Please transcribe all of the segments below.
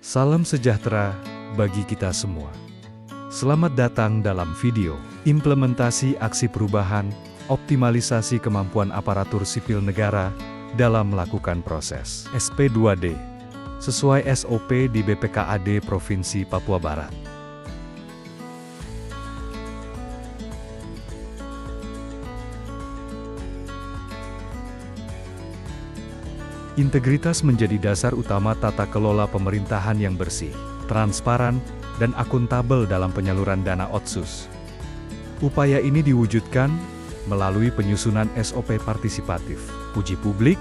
Salam sejahtera bagi kita semua. Selamat datang dalam video implementasi aksi perubahan, optimalisasi kemampuan aparatur sipil negara dalam melakukan proses SP2D sesuai SOP di BPKAD Provinsi Papua Barat. Integritas menjadi dasar utama tata kelola pemerintahan yang bersih, transparan, dan akuntabel dalam penyaluran dana Otsus. Upaya ini diwujudkan melalui penyusunan SOP partisipatif, uji publik,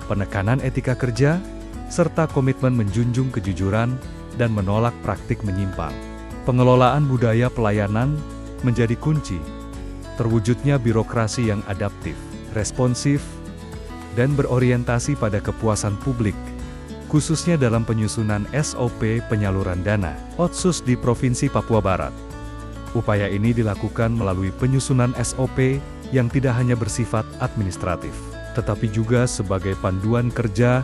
penekanan etika kerja, serta komitmen menjunjung kejujuran dan menolak praktik menyimpang. Pengelolaan budaya pelayanan menjadi kunci terwujudnya birokrasi yang adaptif, responsif, dan berorientasi pada kepuasan publik, khususnya dalam penyusunan SOP penyaluran dana Otsus di Provinsi Papua Barat. Upaya ini dilakukan melalui penyusunan SOP yang tidak hanya bersifat administratif, tetapi juga sebagai panduan kerja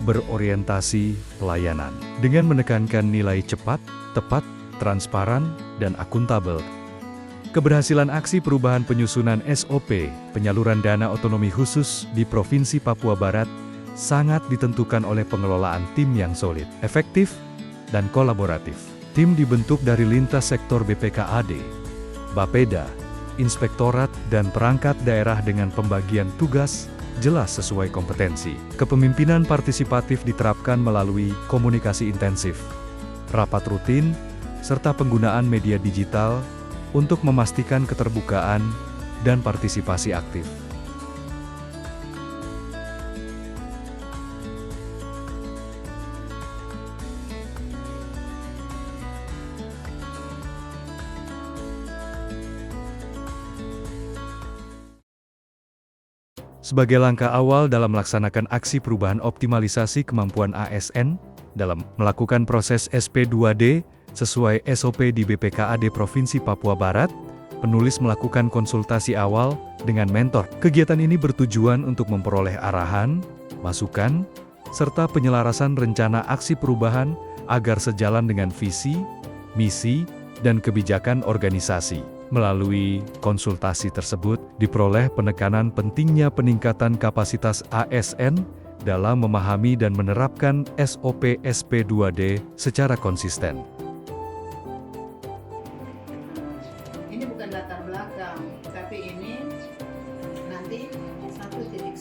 berorientasi pelayanan, dengan menekankan nilai cepat, tepat, transparan, dan akuntabel. Keberhasilan aksi perubahan penyusunan SOP penyaluran dana otonomi khusus di Provinsi Papua Barat sangat ditentukan oleh pengelolaan tim yang solid, efektif, dan kolaboratif. Tim dibentuk dari lintas sektor BPKAD, Bapeda, Inspektorat, dan perangkat daerah dengan pembagian tugas jelas sesuai kompetensi. Kepemimpinan partisipatif diterapkan melalui komunikasi intensif, rapat rutin, serta penggunaan media digital untuk memastikan keterbukaan dan partisipasi aktif. Sebagai langkah awal dalam melaksanakan aksi perubahan optimalisasi kemampuan ASN dalam melakukan proses SP2D sesuai SOP di BPKAD Provinsi Papua Barat, penulis melakukan konsultasi awal dengan mentor. Kegiatan ini bertujuan untuk memperoleh arahan, masukan, serta penyelarasan rencana aksi perubahan agar sejalan dengan visi, misi, dan kebijakan organisasi. Melalui konsultasi tersebut, diperoleh penekanan pentingnya peningkatan kapasitas ASN dalam memahami dan menerapkan SOP SP2D secara konsisten. Latar belakang, tapi ini nanti 1.1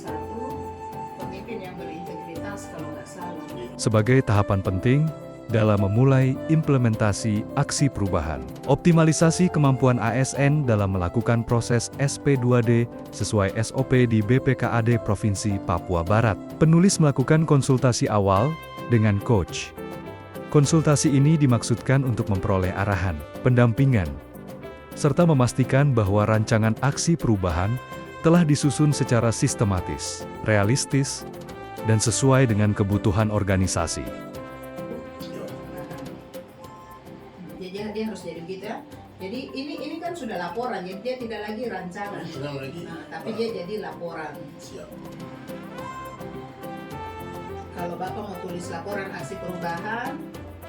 pemimpin yang berintegritas kalau nggak salah. Sebagai tahapan penting dalam memulai implementasi aksi perubahan, optimalisasi kemampuan ASN dalam melakukan proses SP2D sesuai SOP di BPKAD Provinsi Papua Barat. Penulis melakukan konsultasi awal dengan coach. Konsultasi ini dimaksudkan untuk memperoleh arahan, pendampingan, serta memastikan bahwa rancangan aksi perubahan telah disusun secara sistematis, realistis, dan sesuai dengan kebutuhan organisasi. Jadi dia harus jadi gitu ya. Jadi ini kan sudah laporan, jadi dia tidak lagi rancangan. Tapi dia jadi laporan. Siap. Kalau Bapak mau tulis laporan aksi perubahan,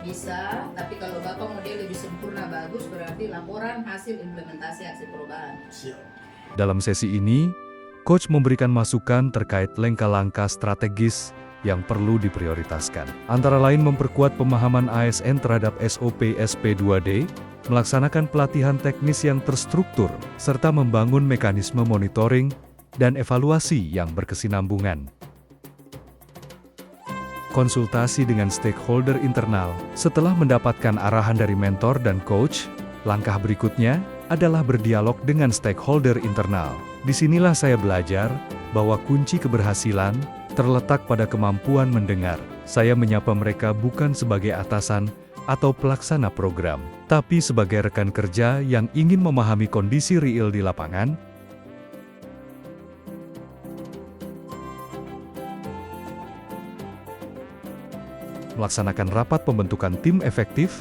bisa, tapi kalau Bapak mau dia lebih sempurna bagus, berarti laporan hasil implementasi aksi perubahan. Siap. Dalam sesi ini, coach memberikan masukan terkait langkah-langkah strategis yang perlu diprioritaskan. Antara lain memperkuat pemahaman ASN terhadap SOP SP2D, melaksanakan pelatihan teknis yang terstruktur, serta membangun mekanisme monitoring dan evaluasi yang berkesinambungan. Konsultasi dengan stakeholder internal. Setelah mendapatkan arahan dari mentor dan coach, langkah berikutnya adalah berdialog dengan stakeholder internal. Disinilah saya belajar bahwa kunci keberhasilan terletak pada kemampuan mendengar. Saya menyapa mereka bukan sebagai atasan atau pelaksana program, tapi sebagai rekan kerja yang ingin memahami kondisi real di lapangan. Melaksanakan rapat pembentukan tim efektif.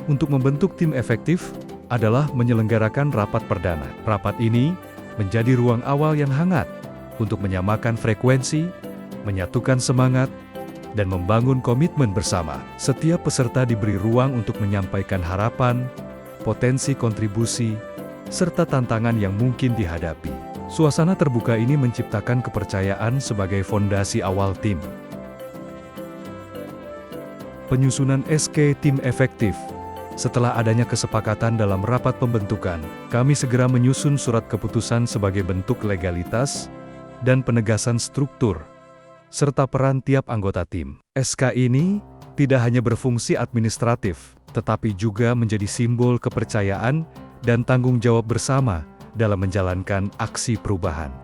Untuk membentuk tim efektif adalah menyelenggarakan rapat perdana. Rapat ini menjadi ruang awal yang hangat untuk menyamakan frekuensi, menyatukan semangat, dan membangun komitmen bersama. Setiap peserta diberi ruang untuk menyampaikan harapan, potensi kontribusi, serta tantangan yang mungkin dihadapi. Suasana terbuka ini menciptakan kepercayaan sebagai fondasi awal tim. Penyusunan SK tim efektif. Setelah adanya kesepakatan dalam rapat pembentukan, kami segera menyusun surat keputusan sebagai bentuk legalitas dan penegasan struktur, serta peran tiap anggota tim. SK ini tidak hanya berfungsi administratif, tetapi juga menjadi simbol kepercayaan dan tanggung jawab bersama dalam menjalankan aksi perubahan.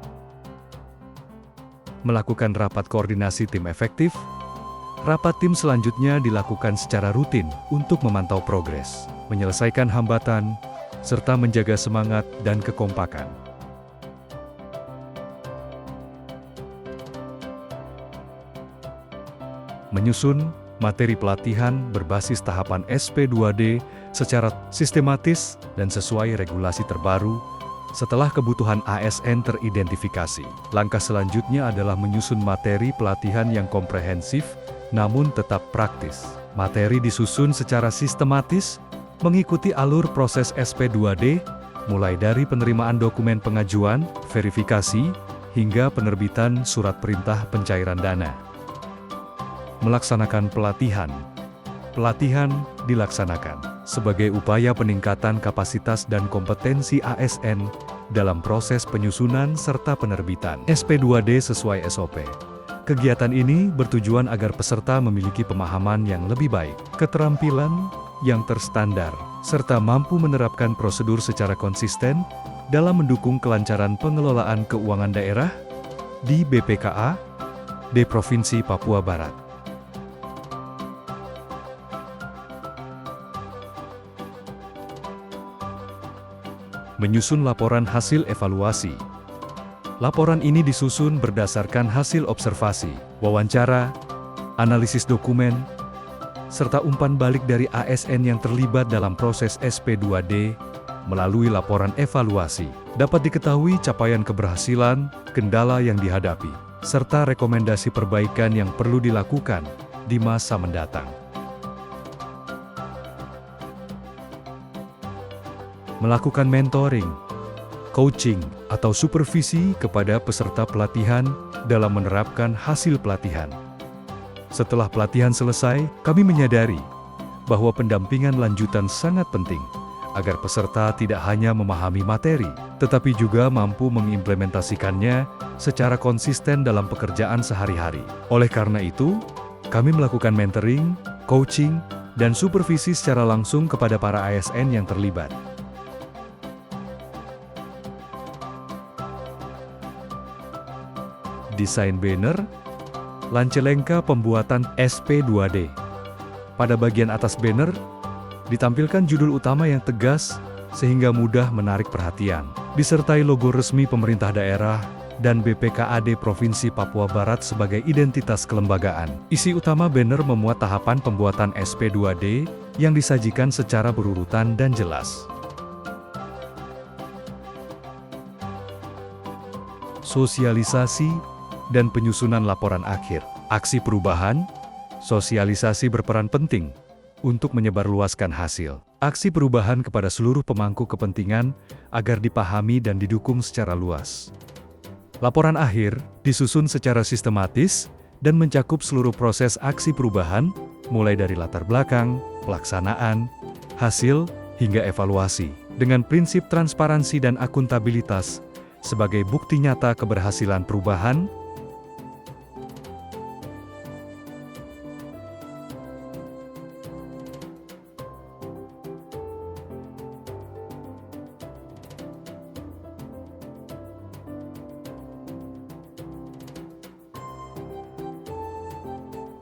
Melakukan rapat koordinasi tim efektif. Rapat tim selanjutnya dilakukan secara rutin untuk memantau progres, menyelesaikan hambatan, serta menjaga semangat dan kekompakan. Menyusun materi pelatihan berbasis tahapan SP2D secara sistematis dan sesuai regulasi terbaru. Setelah kebutuhan ASN teridentifikasi, langkah selanjutnya adalah menyusun materi pelatihan yang komprehensif namun tetap praktis. Materi disusun secara sistematis, mengikuti alur proses SP2D, mulai dari penerimaan dokumen pengajuan, verifikasi, hingga penerbitan surat perintah pencairan dana. Melaksanakan pelatihan. Pelatihan dilaksanakan sebagai upaya peningkatan kapasitas dan kompetensi ASN dalam proses penyusunan serta penerbitan SP2D sesuai SOP. Kegiatan ini bertujuan agar peserta memiliki pemahaman yang lebih baik, keterampilan yang terstandar, serta mampu menerapkan prosedur secara konsisten dalam mendukung kelancaran pengelolaan keuangan daerah di BPKA di Provinsi Papua Barat. Menyusun laporan hasil evaluasi. Laporan ini disusun berdasarkan hasil observasi, wawancara, analisis dokumen, serta umpan balik dari ASN yang terlibat dalam proses SP2D. Melalui laporan evaluasi, dapat diketahui capaian keberhasilan, kendala yang dihadapi, serta rekomendasi perbaikan yang perlu dilakukan di masa mendatang. Melakukan mentoring, coaching, atau supervisi kepada peserta pelatihan dalam menerapkan hasil pelatihan. Setelah pelatihan selesai, kami menyadari bahwa pendampingan lanjutan sangat penting agar peserta tidak hanya memahami materi, tetapi juga mampu mengimplementasikannya secara konsisten dalam pekerjaan sehari-hari. Oleh karena itu, kami melakukan mentoring, coaching, dan supervisi secara langsung kepada para ASN yang terlibat. Desain banner, Lancelengka pembuatan SP2D. Pada bagian atas banner, ditampilkan judul utama yang tegas sehingga mudah menarik perhatian, disertai logo resmi pemerintah daerah dan BPKAD Provinsi Papua Barat sebagai identitas kelembagaan. Isi utama banner memuat tahapan pembuatan SP2D yang disajikan secara berurutan dan jelas. Sosialisasi dan penyusunan laporan akhir. Aksi perubahan, sosialisasi berperan penting untuk menyebarluaskan hasil. Aksi perubahan kepada seluruh pemangku kepentingan agar dipahami dan didukung secara luas. Laporan akhir disusun secara sistematis dan mencakup seluruh proses aksi perubahan, mulai dari latar belakang, pelaksanaan, hasil, hingga evaluasi, dengan prinsip transparansi dan akuntabilitas sebagai bukti nyata keberhasilan perubahan.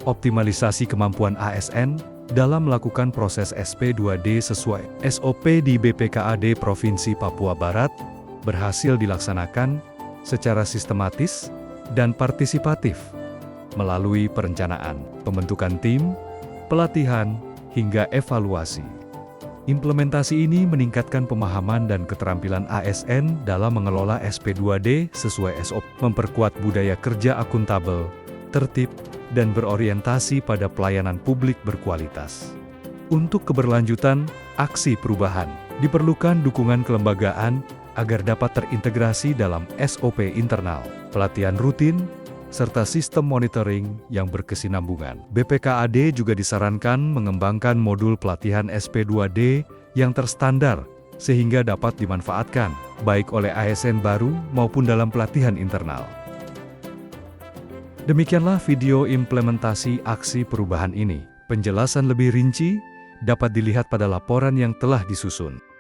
Optimalisasi kemampuan ASN dalam melakukan proses SP2D sesuai SOP di BPKAD Provinsi Papua Barat berhasil dilaksanakan secara sistematis dan partisipatif melalui perencanaan, pembentukan tim, pelatihan, hingga evaluasi. Implementasi ini meningkatkan pemahaman dan keterampilan ASN dalam mengelola SP2D sesuai SOP, memperkuat budaya kerja akuntabel, tertib, dan berorientasi pada pelayanan publik berkualitas. Untuk keberlanjutan aksi perubahan, diperlukan dukungan kelembagaan agar dapat terintegrasi dalam SOP internal, pelatihan rutin, serta sistem monitoring yang berkesinambungan. BPKAD juga disarankan mengembangkan modul pelatihan SP2D yang terstandar sehingga dapat dimanfaatkan baik oleh ASN baru maupun dalam pelatihan internal. Demikianlah video implementasi aksi perubahan ini. Penjelasan lebih rinci dapat dilihat pada laporan yang telah disusun.